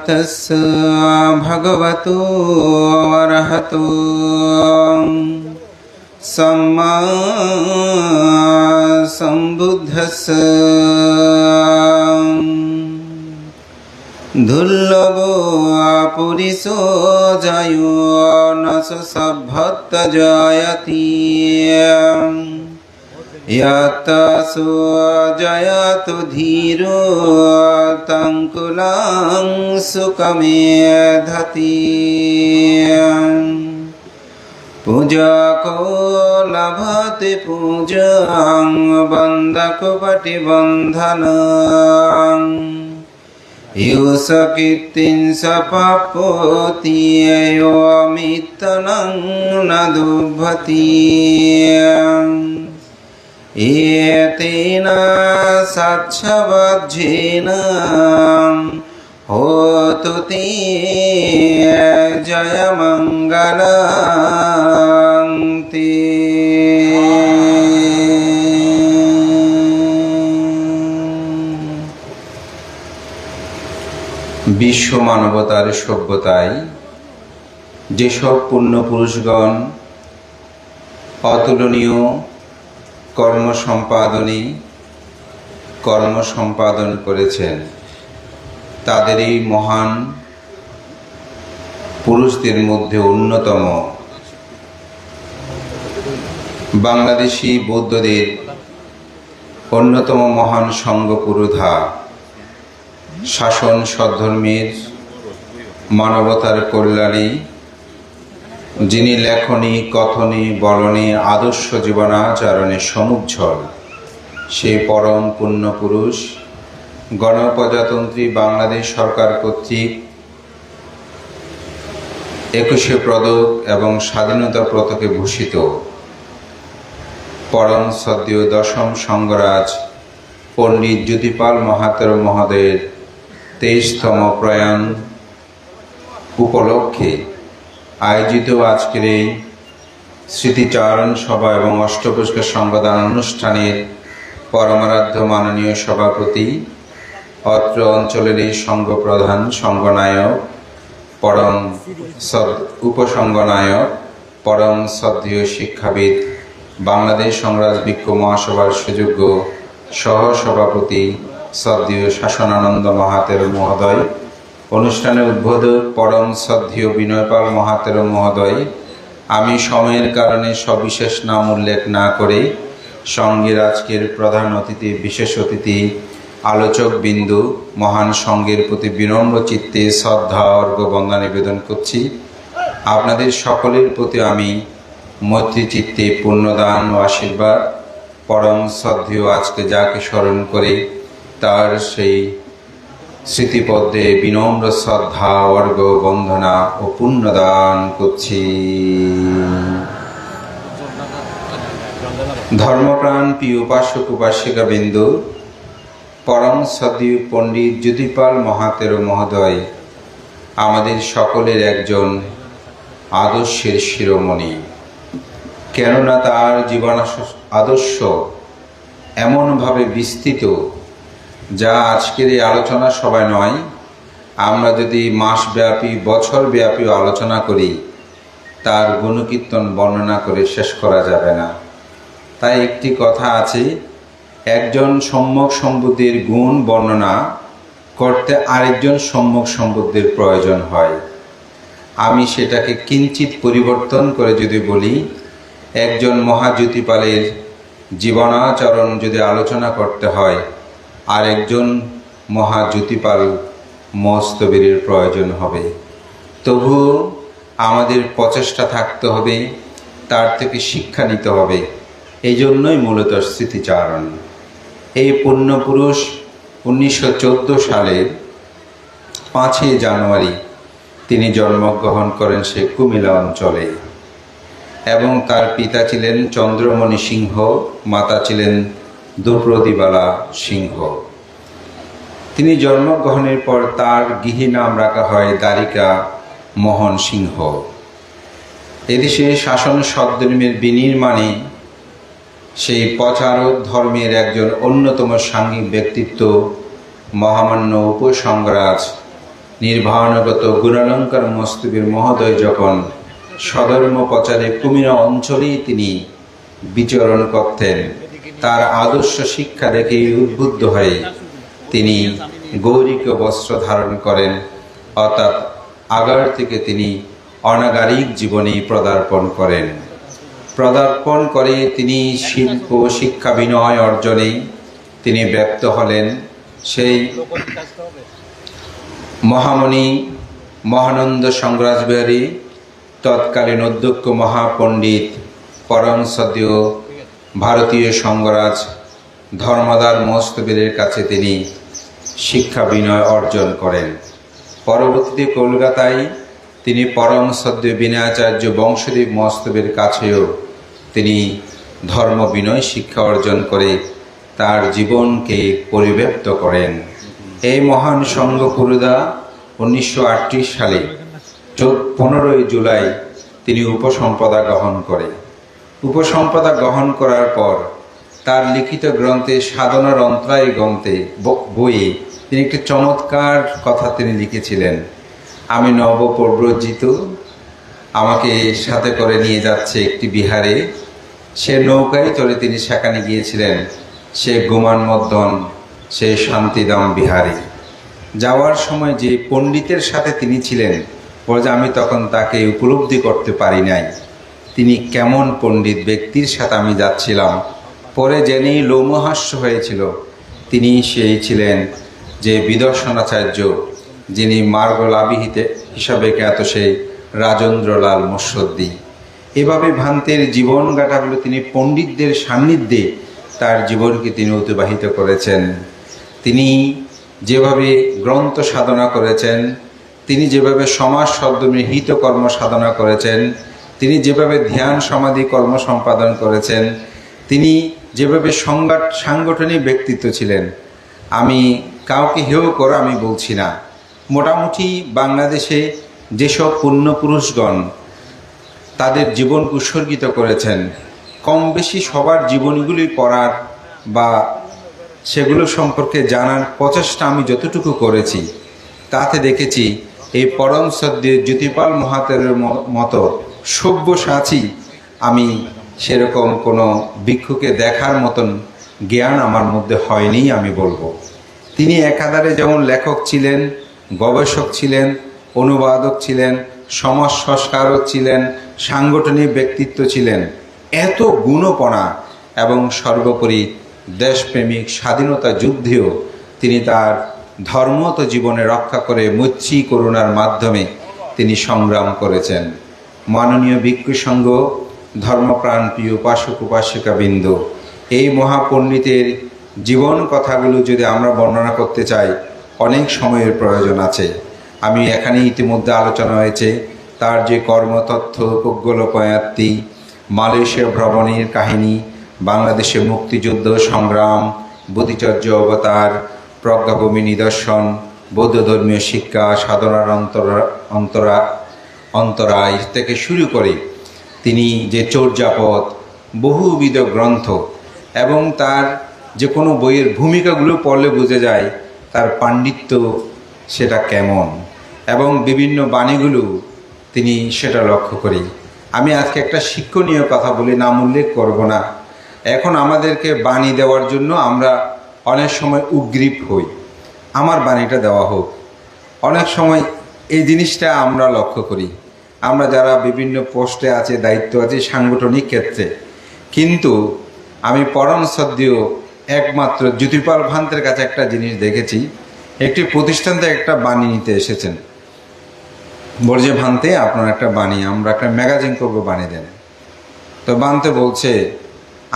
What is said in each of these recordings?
तस्स भगवतो अरहतो सम्मा सम्बुद्धस्स दुर्लभो पुरुषो जयो न सभ्यत जयति यतसो जयतु धीरो तंकुलं सुखमेधति पूजको लभते पूजां बन्धको पटिबन्धनं युषकीर्तिं सपापोति यो अमित्तनं न दुभति एतेन सच्छवज्जेन होतु ते जयमङ्गलं ते। বিশ্ব মানবতার সভ্যতায় যেসব পুণ্য পুরুষগণ অতুলনীয় কর্ম সম্পাদন করেছেন, তাদের এই মহান পুরুষদের মধ্যে অন্যতম বাংলাদেশি বৌদ্ধদের অন্যতম মহান সংঘ পুরোধা, শাসন সদ্ধর্মের মানবতার কল্যাণে যিনি লেখনী কথনে বলনে আদর্শ জীবনাচরণে সমুজ্জ্বল, সেই পরম পুণ্য পুরুষ গণপ্রজাতন্ত্রী বাংলাদেশ সরকার কর্তৃক 21 পদক এবং স্বাধীনতা পদকে ভূষিত পরম শ্রদ্ধেয় দশম সংঘরাজ পণ্ডিত জ্যোতিপাল মহাতের মহোদয়ের 23তম প্রয়াণ উপলক্ষে আয়োজিত আজকের এই স্মৃতিচারণ সভা এবং অষ্টপুষ্কর সংঘদান অনুষ্ঠানের পরমারাধ্য মাননীয় সভাপতি, অত্র অঞ্চলের এই সংঘ প্রধান সংঘনায়ক, পরম উপসংঘনায়ক, পরম শ্রদ্ধেয় শিক্ষাবিদ, বাংলাদেশ সংগ্রাম বৃক্ষ মহাসভার সুযোগ্য সহসভাপতি শ্রদ্ধেয় শাসনানন্দ মহাতের মহোদয়, অনুষ্ঠানে উদ্বোধক পরম শ্রদ্ধেয় বিনয়পাল মহাতের মহোদয়, আমি সময়ের কারণে সবিশেষ নাম উল্লেখ না করে সংঘের আজকের প্রধান অতিথি, বিশেষ অতিথি, আলোচক বিন্দু, মহান সংঘের প্রতি বিনম্র চিত্তে শ্রদ্ধা অর্ঘ্য বন্দনা নিবেদন করছি। আপনাদের সকলের প্রতি আমি মৈত্রী চিত্তে পুণ্যদান ও আশীর্বাদ, পরম শ্রদ্ধেয় আজকে যাকে স্মরণ করে তার সেই স্মৃতিপদ্মে বিনম্র শ্রদ্ধা অর্ঘ্য বন্দনা ও পুণ্যদান করছি। ধর্মপ্রাণ প্রিয় উপাসক উপাসিকা বিন্দু, পরম শ্রদ্ধেয় পণ্ডিত জ্যোতিপাল মহাতের মহোদয় আমাদের সকলের একজন আদর্শের শিরোমণি। কেননা তার জীবন আদর্শ এমনভাবে বিস্তৃত, যা আজকের এই আলোচনা সভায় নয়, আমরা যদি মাসব্যাপী বছরব্যাপী আলোচনা করি তার গুণকীর্তন বর্ণনা করে শেষ করা যাবে না। তাই একটি কথা আছে, একজন সম্যক সম্বুদ্ধের গুণ বর্ণনা করতে আরেকজন সম্যক সম্বুদ্ধের প্রয়োজন হয়। আমি সেটাকে কিঞ্চিত পরিবর্তন করে যদি বলি, একজন মহাজ্যোতিপালের জীবনাচরণ যদি আলোচনা করতে হয়, আর একজন মহাজ্যোতিপাল মস্তবীরের প্রয়োজন হবে। তবুও আমাদের প্রচেষ্টা থাকতে হবে, তার থেকে শিক্ষা নিতে হবে। এই জন্যই মূলত স্মৃতিচারণ। এই পুণ্যপুরুষ 1914 সালের 5 জানুয়ারি তিনি জন্মগ্রহণ করেন সে কুমিল্লা অঞ্চলে, এবং তার পিতা ছিলেন চন্দ্রমণি সিংহ, মাতা ছিলেন দ্রৌপদীবালা সিংহ। তিনি জন্মগ্রহণের পর তার গৃহী নাম রাখা হয় দ্বারিকা মোহন সিংহ। এদেশে শাসন সদ্ধর্মের বিনির্মাণে সেই প্রচারক ধর্মের একজন অন্যতম সাংঘিক ব্যক্তিত্ব মহামান্য উপসংঘরাজ নির্বাণগত গুণালঙ্কার মস্তবীর মহোদয় যখন স্বধর্ম প্রচারে কুমিরা অঞ্চলেই তিনি বিচরণ করতেন, তার আদর্শ শিক্ষা দেখে উদ্বুদ্ধ হয়ে তিনি গৌরিক বস্ত্র ধারণ করেন, অর্থাৎ আগার থেকে তিনি অনাগারিক জীবনে পদার্পণ করে তিনি শিল্প শিক্ষা বিনয় অর্জনে তিনি ব্যপ্ত হলেন। সেই মহামণি মহানন্দ সংগ্রাজ বিহারী তৎকালীন অধ্যক্ষ মহাপণ্ডিত পরম সদ্য ভারতীয় সংঘরাজ ধর্মদার মস্তবীরের কাছে তিনি শিক্ষা বিনয় অর্জন করেন। পরবর্তীতে কলকাতায় তিনি পরম সদ্য বিনয়াচার্য বংশদেব মস্তবীর কাছেও তিনি ধর্ম বিনয় শিক্ষা অর্জন করে তার জীবনকে পরিব্যাপ্ত করেন। এই মহান সংঘ পুরোদা 1938 সালে 15 জুলাই তিনি উপসম্পদা গ্রহণ করেন। উপসম্পদা গ্রহণ করার পর তার লিখিত গ্রন্থে সাধনার অন্তরায় গ্রন্থে বইয়ে তিনি একটি চমৎকার কথা তিনি লিখেছিলেন। আমি নবপ্রব্রজিত, আমাকে সাথে করে নিয়ে যাচ্ছে একটি বিহারে, সে নৌকায় চলে তিনি সেখানে গিয়েছিলেন, সে গুমান মধ্যন, সে শান্তিধাম বিহারে। যাওয়ার সময় যে পণ্ডিতের সাথে তিনি ছিলেন, বলে যে আমি তখন তাকে উপলব্ধি করতে পারি নাই তিনি কেমন পণ্ডিত ব্যক্তির সাথে আমি যাচ্ছিলাম। পরে জেনেই লোমহাস্য হয়েছিল, তিনি সেই ছিলেন যে বিদর্শনাচার্য, যিনি মার্গলাভিহিতে হিসাবে খ্যাত সেই রাজেন্দ্রলাল মৎস্যদ্দী। এভাবে ভান্তের জীবন গাঁটাগুলো তিনি পণ্ডিতদের সান্নিধ্যে তার জীবনকে তিনি অতিবাহিত করেছেন। তিনি যেভাবে গ্রন্থ সাধনা করেছেন, তিনি যেভাবে সমাজ সদ্যমে হিত কর্ম সাধনা করেছেন, তিনি যেভাবে ধ্যান সমাধি কর্ম সম্পাদন করেছেন, তিনি যেভাবে সাংগঠনিক ব্যক্তিত্ব ছিলেন, আমি কাউকে হেয় করে আমি বলছি না। মোটামুটি বাংলাদেশে যেসব পুণ্যপুরুষগণ তাদের জীবন উৎসর্গিত করেছেন, কম বেশি সবার জীবনীগুলি পড়ার বা সেগুলো সম্পর্কে জানার প্রচেষ্টা আমি যতটুকু করেছি, তাতে দেখেছি এই পরম সদ্য জ্যোতিপাল মহাতের মতো সব্যসাচী আমি সেরকম কোনো ভিক্ষুকে দেখার মতন জ্ঞান আমার মধ্যে হয়নি আমি বলবো। তিনি একাধারে যেমন লেখক ছিলেন, গবেষক ছিলেন, অনুবাদক ছিলেন, সমাজ সংস্কারক ছিলেন, সাংগঠনিক ব্যক্তিত্ব ছিলেন, এত গুণপনা এবং সর্বোপরি দেশপ্রেমিক স্বাধীনতা যুদ্ধেও তিনি তার ধর্মত জীবনে রক্ষা করে মুচ্ছি করুণার মাধ্যমে তিনি সংগ্রাম করেছেন। মাননীয় ভিক্ষু সংঘ, ধর্মপ্রাণ প্রিয় উপাসক উপাসিকাবৃন্দ, এই মহাপণ্ডিতের জীবন কথাগুলো যদি আমরা বর্ণনা করতে চাই, অনেক সময়ের প্রয়োজন আছে। আমি এখানে ইতিমধ্যে আলোচনা হয়েছে তার যে কর্মতথ্য, প্রজ্ঞলোপয়াত্তি, মালয়েশিয়া ভ্রমণের কাহিনী, বাংলাদেশে মুক্তিযুদ্ধ সংগ্রাম, বোধিচর্য অবতার, প্রজ্ঞাভূমি নিদর্শন, বৌদ্ধ ধর্মীয় শিক্ষা, সাধনার অন্তরায় থেকে শুরু করে তিনি যে চর্যাপদ, বহুবিধ গ্রন্থ এবং তার যে কোনো বইয়ের ভূমিকাগুলো পড়লে বোঝা যায় তার পাণ্ডিত্য সেটা কেমন, এবং বিভিন্ন বাণীগুলো তিনি সেটা লক্ষ্য করি। আমি আজকে একটা শিক্ষণীয় কথা বলি, নাম উল্লেখ করব না। এখন আমাদেরকে বাণী দেওয়ার জন্য আমরা অনেক সময় উদ্গ্রীব হই, আমার বাণীটা দেওয়া হোক। অনেক সময় এই জিনিসটা আমরা লক্ষ্য করি, আমরা যারা বিভিন্ন পোস্টে আছে, দায়িত্ব আছে সাংগঠনিক ক্ষেত্রে। কিন্তু আমি পরম সদ্য একমাত্র জ্যোতিপাল ভান্তের কাছে একটা জিনিস দেখেছি, একটি প্রতিষ্ঠান থেকে একটা বাণী নিতে এসেছেন, বলছে ভান্তে আপনার একটা বাণী, আমরা একটা ম্যাগাজিন করবো, বাণী দেন। তো ভান্তে বলছে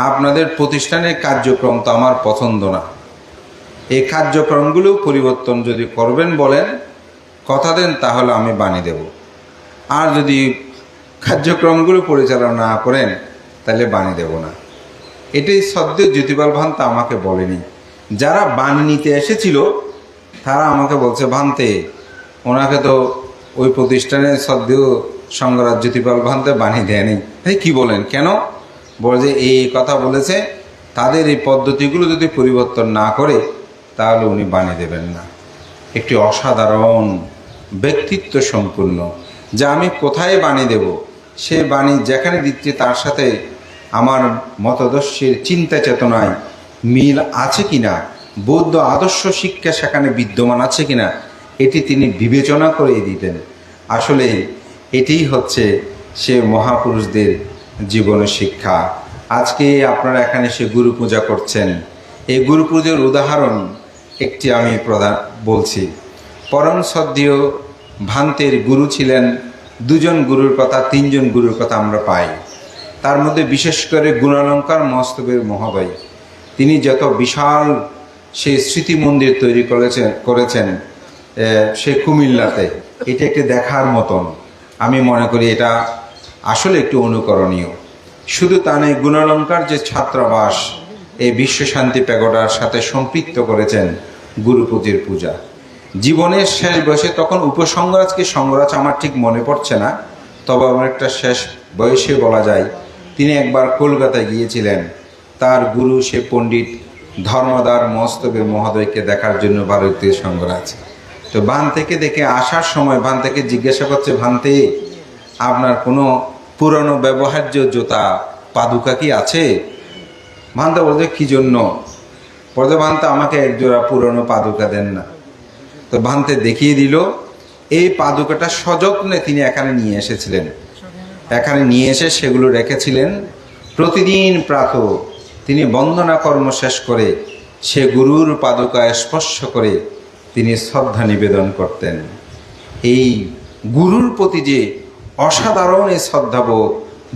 আপনাদের প্রতিষ্ঠানের কার্যক্রম তো আমার পছন্দ না, এই কার্যক্রমগুলো পরিবর্তন যদি করবেন বলেন, কথা দেন, তাহলে আমি বাণী দেব। আর যদি কার্যক্রমগুলো পরিচালনা না করেন তাহলে বাণী দেব না। এটাই সদ্য জ্যোতিপাল ভান্ত আমাকে বলেনি, যারা বাণী নিতে এসেছিল তারা আমাকে বলছে ভান্তে ওনাকে তো ওই প্রতিষ্ঠানের সদ্য সংঘরাজ জ্যোতিপাল ভান্তে বাণী দেয়নি। কি বলেন, কেন? বলে যে এই কথা বলেছে, তাদের এই পদ্ধতিগুলো যদি পরিবর্তন না করে তাহলে উনি বাণী দেবেন না। একটি অসাধারণ ব্যক্তিত্ব সম্পূর্ণ, যা আমি কোথায় বাণী দেব, সে বাণী যেখানে দিচ্ছি তার সাথে আমার মতদর্শের চিন্তা চেতনায় মিল আছে কিনা, বৌদ্ধ আদর্শ শিক্ষা সেখানে বিদ্যমান আছে কিনা, এটি তিনি বিবেচনা করে দিতেন। আসলে এটিই হচ্ছে সে মহাপুরুষদের জীবনের শিক্ষা। আজকে আপনারা এখানে সে গুরু পূজা করছেন, এই গুরু পূজার উদাহরণ একটি আমি বলছি। পরম শ্রদ্ধেয় ভান্তের গুরু ছিলেন দুজন গুরুর কথা, তিনজন গুরুর কথা আমরা পাই। তার মধ্যে বিশেষ করে গুণালঙ্কার মস্তবের মহোদয়, তিনি যত বিশাল সেই স্মৃতি মন্দির তৈরি করেছেন সে কুমিল্লাতে, এটা একটি দেখার মতন। আমি মনে করি এটা আসলে একটু অনুকরণীয়। শুধু তা নয়, গুণালঙ্কার যে ছাত্রাবাস এই বিশ্বশান্তি প্যাগোডার সাথে সম্পৃক্ত করেছেন গুরুপূজের পূজা। জীবনের শেষ বয়সে, তখন উপসংগরাজ কি সঙ্গরাজ আমার ঠিক মনে পড়ছে না, তবে আমার একটা শেষ বয়সে বলা যায়, তিনি একবার কলকাতায় গিয়েছিলেন তার গুরু সে পণ্ডিত ধর্মদার মস্তবের মহোদয়কে দেখার জন্য ভারতীয় সঙ্গরাজ। তো ভান থেকে দেখে আসার সময় ভান থেকে জিজ্ঞাসা করছে, ভান্তে আপনার কোনো পুরনো ব্যবহার্য জুতা পাদুকা কি আছে? ভান্তা বলছে কি জন্য? বলছে ভান্তা আমাকে একজোড়া পুরনো পাদুকা দেন না। তো ভান্তে দেখিয়ে দিল এই পাদুকাটা সযত্নে তিনি এখানে নিয়ে এসেছিলেন। এখানে নিয়ে এসে সেগুলো রেখেছিলেন। প্রতিদিন প্রাতঃ তিনি বন্দনা কর্ম শেষ করে সে গুরুর পাদুকায় স্পর্শ করে তিনি শ্রদ্ধা নিবেদন করতেন। এই গুরুর প্রতি যে অসাধারণ এই শ্রদ্ধাবোধ,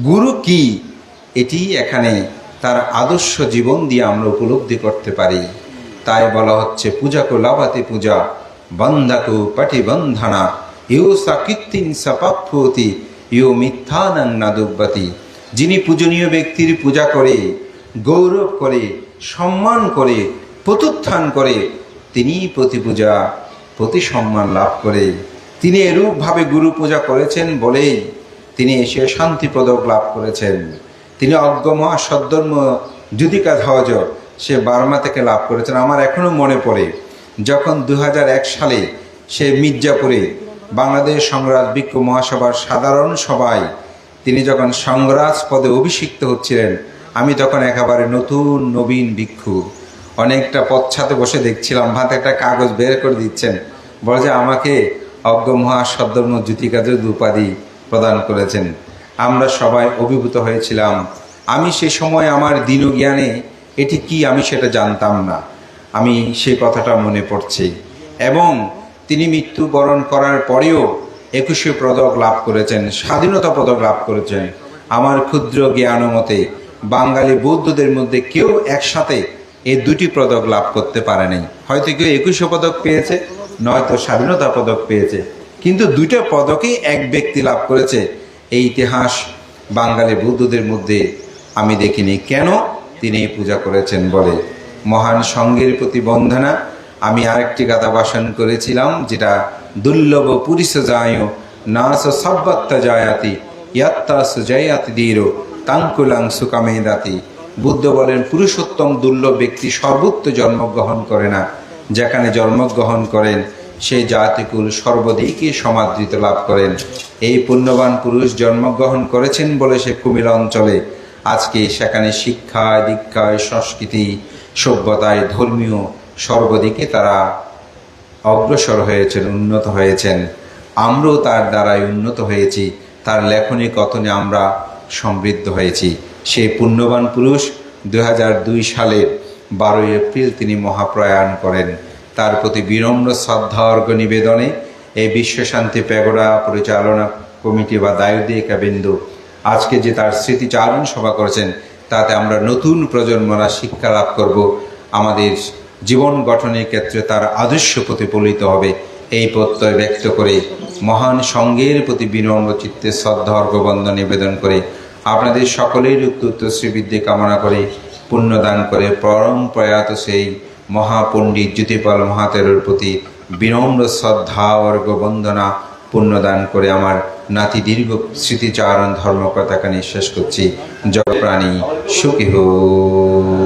গুরু কি, এটি এখানে তার আদর্শ জীবন দিয়ে আমরা উপলব্ধি করতে পারি। তাই বলা হচ্ছে পূজাকো লাভাতে পূজা বন্ধাকো পাটিবন্ধনা ইউ সা কীর্তিং সাপাপ্যতি ইউ মিথ্যানাং নাদুব্বাতি। যিনি পূজনীয় ব্যক্তির পূজা করে, গৌরব করে, সম্মান করে, প্রত্যুত্থান করে, তিনি প্রতি পূজা প্রতি সম্মান লাভ করে। তিনি এরূপভাবে গুরু পূজা করেছেন বলেই তিনি এসে শান্তি পদক লাভ করেছেন। তিনি অজ্ঞমা সদ্ধর্ম যুদিকা ধ্বজ সে বার্মা থেকে লাভ করেছেন। আমার এখনও মনে পড়ে যখন 2001 সালে সে মির্জাপুরে বাংলাদেশ সংগ্রাজ ভিক্ষু মহাসভার সাধারণ সভায় তিনি যখন সংগ্রাজ পদে অভিষিক্ত হচ্ছিলেন, আমি তখন একেবারে নতুন নবীন ভিক্ষু, অনেকটা পশ্চাতে বসে দেখছিলাম। ভাতে একটা কাগজ বের করে দিচ্ছেন, বলে যে আমাকে অজ্ঞ মহা সদ্ধর্ম জ্যোতিকাদের উপাধি প্রদান করেছেন। আমরা সবাই অভিভূত হয়েছিলাম। আমি সে সময় আমার দীনজ্ঞানে এটি কি আমি সেটা জানতাম না। আমি সেই কথাটা মনে পড়ছে। এবং তিনি মৃত্যুবরণ করার পরেও 21 পদক লাভ করেছেন, স্বাধীনতা পদক লাভ করেছেন। আমার ক্ষুদ্র জ্ঞান মতে বাঙালি বৌদ্ধদের মধ্যে কেউ একসাথে এই দুটি পদক লাভ করতে পারেনি। হয়তো কেউ 21 পদক পেয়েছে, নয়তো স্বাধীনতা পদক পেয়েছে, কিন্তু দুটো পদকই এক ব্যক্তি লাভ করেছে। এই ইতিহাস বাঙালি বৌদ্ধদের মধ্যে আমি দেখিনি। কেন? তিনি পূজা করেছেন বলে। মহান সঙ্গের প্রতি বন্দনা। আমি আরেকটি গাথা ভাষণ করেছিলাম, যেটা দুর্লভ পুরিশ যায় নাস সব্বত্তা জায়াতি ইয়াত্তা সুজয়াতি দীরো তাঙ্কুলাং সুকামে দাতি। বুদ্ধ বলেন পুরুষোত্তম দুর্লভ ব্যক্তি সর্বত্র জন্মগ্রহণ করে না, যেখানে জন্মগ্রহণ করেন সেই জাতিকুল সর্বদিকে সমাদৃত লাভ করেন। এই পুণ্যবান পুরুষ জন্মগ্রহণ করেছেন বলে সে কুমিল্লা অঞ্চলে আজকে সেখানে শিক্ষায়, দীক্ষায়, সংস্কৃতি, সভ্যতায়, ধর্মীয় সর্বদিকে তারা অগ্রসর হয়েছেন, উন্নত হয়েছেন। আমরাও তার দ্বারাই উন্নত হয়েছি, তার লেখনী কথনে আমরা সমৃদ্ধ হয়েছি। সেই পুণ্যবান পুরুষ 2002 সালের 12 এপ্রিল তিনি মহাপ্রয়াণ করেন। তার প্রতি বিনম্র শ্রদ্ধা অর্ঘ্য নিবেদনে এই বিশ্বশান্তি প্যাগোডা পরিচালনা কমিটি বা দায়ুদিকাবৃন্দ আজকে যে তার স্মৃতিচারণ সভা করেছেন, তাতে আমরা নতুন প্রজন্মরা শিক্ষা লাভ করব। আমাদের জীবন গঠনের ক্ষেত্রে তার আদর্শ প্রতিফলিত হবে, এই প্রত্যয় ব্যক্ত করে মহান সঙ্গের প্রতি বিনম্র চিত্তে শ্রদ্ধা অর্ঘ্যবন্দন নিবেদন করে আপনাদের সকলের উত্তর শ্রীবৃদ্ধি কামনা করে পুণ্যদান করে পরম প্রয়াত সেই মহাপণ্ডিত জ্যোতিপাল মহাতেরোর প্রতি বিনম্র শ্রদ্ধা অর্ঘ্যবন্দনা পুণ্যদান করে আমার নাতি দীর্ঘ স্মৃতিচারণ ধর্মকথাখানি শেষ করছি। জগৎপ্রাণী সুখী হোক।